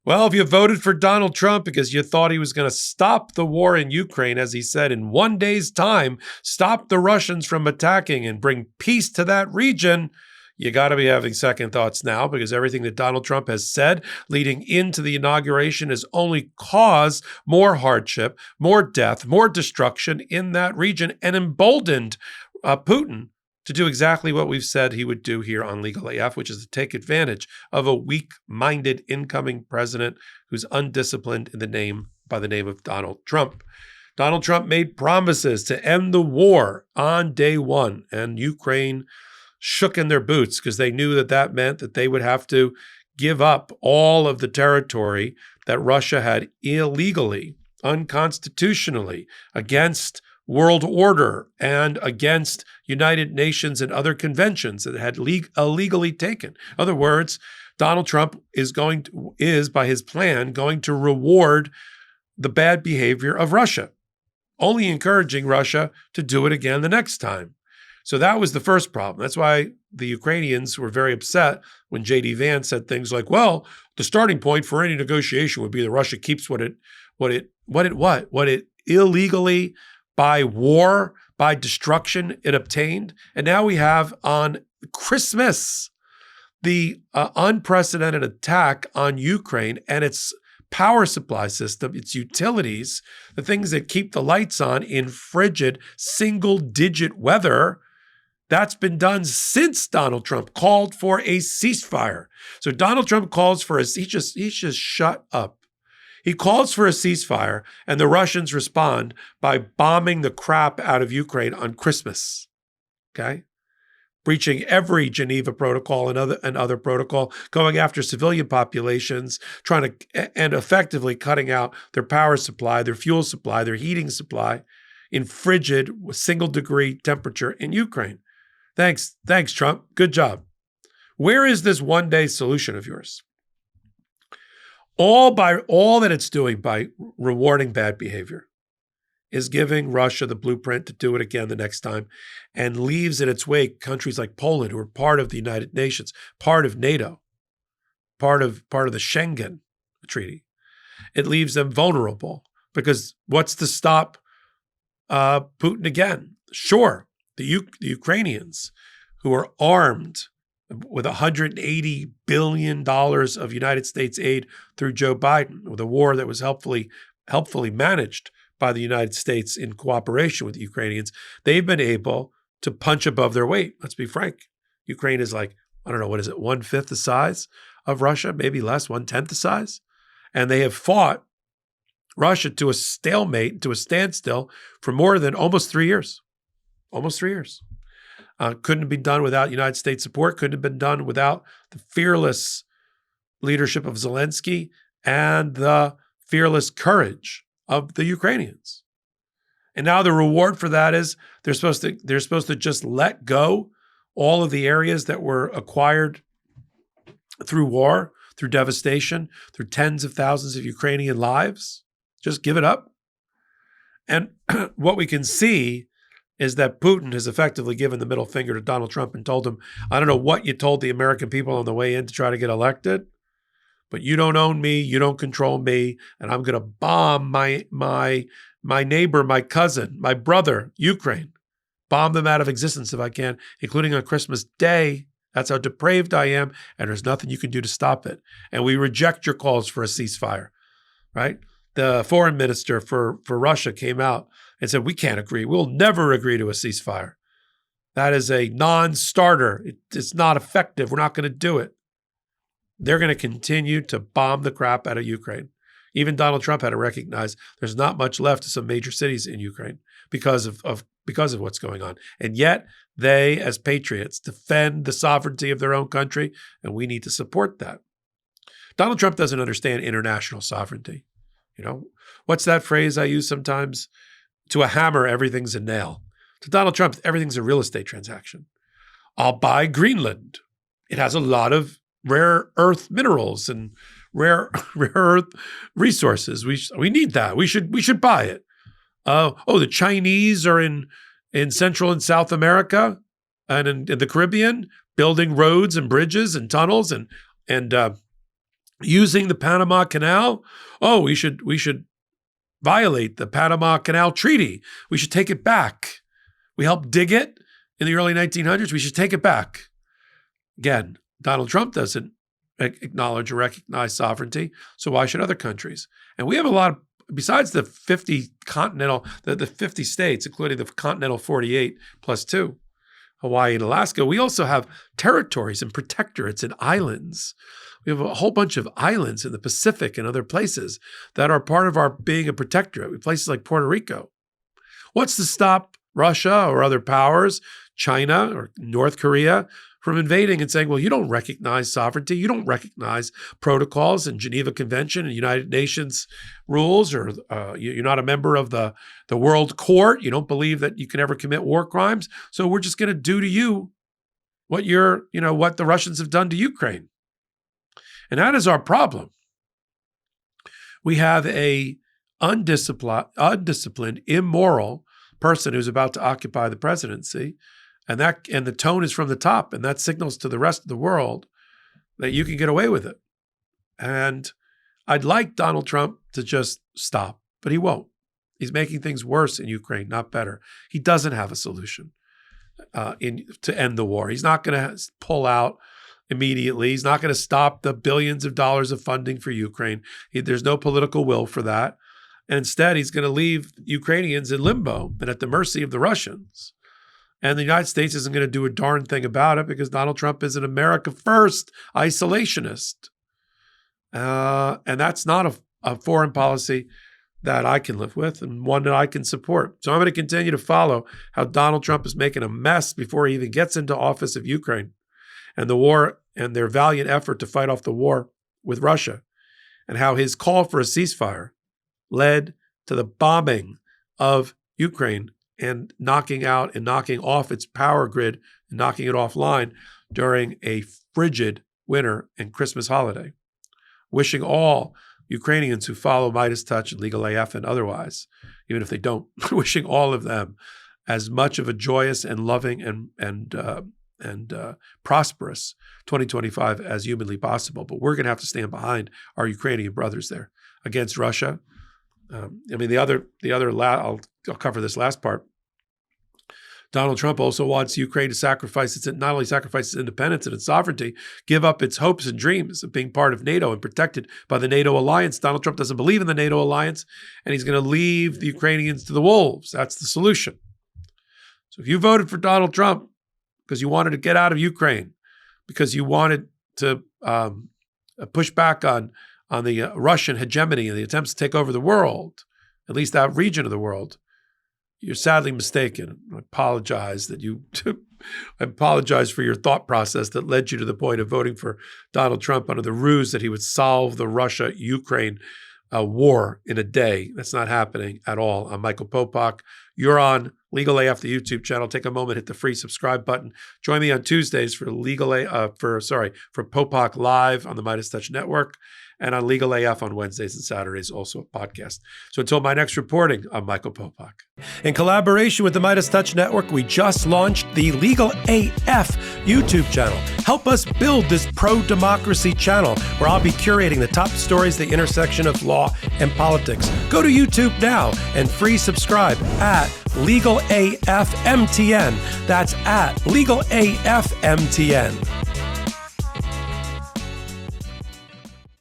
Well, if you voted for Donald Trump because you thought he was going to stop the war in Ukraine, as he said, in 1 day's time, stop the Russians from attacking and bring peace to that region, you got to be having second thoughts now, because everything that Donald Trump has said leading into the inauguration has only caused more hardship, more death, more destruction in that region, and emboldened Putin to do exactly what we've said he would do here on Legal AF, which is to take advantage of a weak-minded incoming president who's undisciplined by the name of Donald Trump. Donald Trump made promises to end the war on day one, and Ukraine shook in their boots because they knew that that meant that they would have to give up all of the territory that Russia had illegally, unconstitutionally, against world order and against United Nations and other conventions that had illegally taken. In other words, Donald Trump is by his plan going to reward the bad behavior of Russia, only encouraging Russia to do it again the next time. So that was the first problem. That's why the Ukrainians were very upset when J.D. Vance said things like, well, the starting point for any negotiation would be that Russia keeps what it illegally, by war, by destruction, it obtained. And now we have on Christmas the unprecedented attack on Ukraine and its power supply system, its utilities, the things that keep the lights on in frigid single-digit weather. That's been done since Donald Trump called for a ceasefire. So Donald Trump calls for he's just shut up. He calls for a ceasefire, and the Russians respond by bombing the crap out of Ukraine on Christmas, okay? Breaching every Geneva protocol and other protocol, going after civilian populations, and effectively cutting out their power supply, their fuel supply, their heating supply in frigid single-degree temperature in Ukraine. Thanks, Trump. Good job. Where is this one-day solution of yours? All that it's doing by rewarding bad behavior is giving Russia the blueprint to do it again the next time, and leaves in its wake countries like Poland, who are part of the United Nations, part of NATO, part of the Schengen Treaty. It leaves them vulnerable, because what's to stop Putin again? Sure, the Ukrainians, who are armed with $180 billion of United States aid through Joe Biden, with a war that was helpfully managed by the United States in cooperation with the Ukrainians, they've been able to punch above their weight. Let's be frank. Ukraine is like, I don't know, what is it, 1/5 the size of Russia, maybe less, 1/10 the size? And they have fought Russia to a stalemate, to a standstill for more than almost 3 years. Almost 3 years. Couldn't have been done without United States support, couldn't have been done without the fearless leadership of Zelensky and the fearless courage of the Ukrainians. And now the reward for that is they're supposed to just let go all of the areas that were acquired through war, through devastation, through tens of thousands of Ukrainian lives. Just give it up. And what we can see is that Putin has effectively given the middle finger to Donald Trump and told him, I don't know what you told the American people on the way in to try to get elected, but you don't own me, you don't control me, and I'm going to bomb my neighbor, my cousin, my brother, Ukraine. Bomb them out of existence if I can, including on Christmas Day. That's how depraved I am, and there's nothing you can do to stop it. And we reject your calls for a ceasefire, right? The foreign minister for Russia came out and said, we can't agree. We'll never agree to a ceasefire. That is a non-starter. It's not effective. We're not going to do it. They're going to continue to bomb the crap out of Ukraine. Even Donald Trump had to recognize there's not much left of some major cities in Ukraine because of what's going on. And yet they, as patriots, defend the sovereignty of their own country, and we need to support that. Donald Trump doesn't understand international sovereignty. You know, what's that phrase I use sometimes? To a hammer, everything's a nail. To Donald Trump, everything's a real estate transaction. I'll buy Greenland. It has a lot of rare earth minerals and rare earth resources. We need that. We should buy it. The Chinese are in Central and South America and in the Caribbean, building roads and bridges and tunnels and using the Panama Canal. Oh, we should violate the Panama Canal Treaty. We should take it back. We helped dig it in the early 1900s. We should take it back. Again, Donald Trump doesn't acknowledge or recognize sovereignty, so why should other countries? And we have a lot of, besides the 50 the 50 states, including the continental 48 plus 2, Hawaii and Alaska, we also have territories and protectorates and islands. We have a whole bunch of islands in the Pacific and other places that are part of our being a protectorate, places like Puerto Rico. What's to stop Russia or other powers, China or North Korea, from invading and saying, well, you don't recognize sovereignty, you don't recognize protocols and Geneva Convention and United Nations rules, or you're not a member of the World Court, you don't believe that you can ever commit war crimes, so we're just going to do to you what what the Russians have done to Ukraine. And that is our problem. We have a undisciplined, immoral person who's about to occupy the presidency, and the tone is from the top, and that signals to the rest of the world that you can get away with it. And I'd like Donald Trump to just stop, but he won't. He's making things worse in Ukraine, not better. He doesn't have a solution to end the war. He's not going to pull out immediately. He's not going to stop the billions of dollars of funding for Ukraine. There's no political will for that. And instead, he's going to leave Ukrainians in limbo and at the mercy of the Russians. And the United States isn't going to do a darn thing about it because Donald Trump is an America first isolationist. And that's not a foreign policy that I can live with and one that I can support. So I'm going to continue to follow how Donald Trump is making a mess before he even gets into office of Ukraine and the war and their valiant effort to fight off the war with Russia, and how his call for a ceasefire led to the bombing of Ukraine and knocking out and knocking off its power grid and knocking it offline during a frigid winter and Christmas holiday. Wishing all Ukrainians who follow Midas Touch and Legal AF and otherwise, even if they don't, wishing all of them as much of a joyous and loving and prosperous 2025 as humanly possible. But we're going to have to stand behind our Ukrainian brothers there against Russia. I'll cover this last part. Donald Trump also wants Ukraine to not only sacrifice its independence and its sovereignty, give up its hopes and dreams of being part of NATO and protected by the NATO alliance. Donald Trump doesn't believe in the NATO alliance, and he's going to leave the Ukrainians to the wolves. That's the solution. So if you voted for Donald Trump because you wanted to get out of Ukraine, because you wanted to push back on the Russian hegemony and the attempts to take over the world, at least that region of the world, you're sadly mistaken. I apologize for your thought process that led you to the point of voting for Donald Trump under the ruse that he would solve the Russia-Ukraine war in a day. That's not happening at all. I'm Michael Popok. You're on Legal AF, the YouTube channel. Take a moment, hit the free subscribe button. Join me on Tuesdays for Popok Live on the Midas Touch Network, and on Legal AF on Wednesdays and Saturdays, also a podcast. So until my next reporting, I'm Michael Popok. In collaboration with the Midas Touch Network, we just launched the Legal AF YouTube channel. Help us build this pro-democracy channel where I'll be curating the top stories at the intersection of law and politics. Go to YouTube now and free subscribe at Legal AF MTN. That's at Legal AF MTN.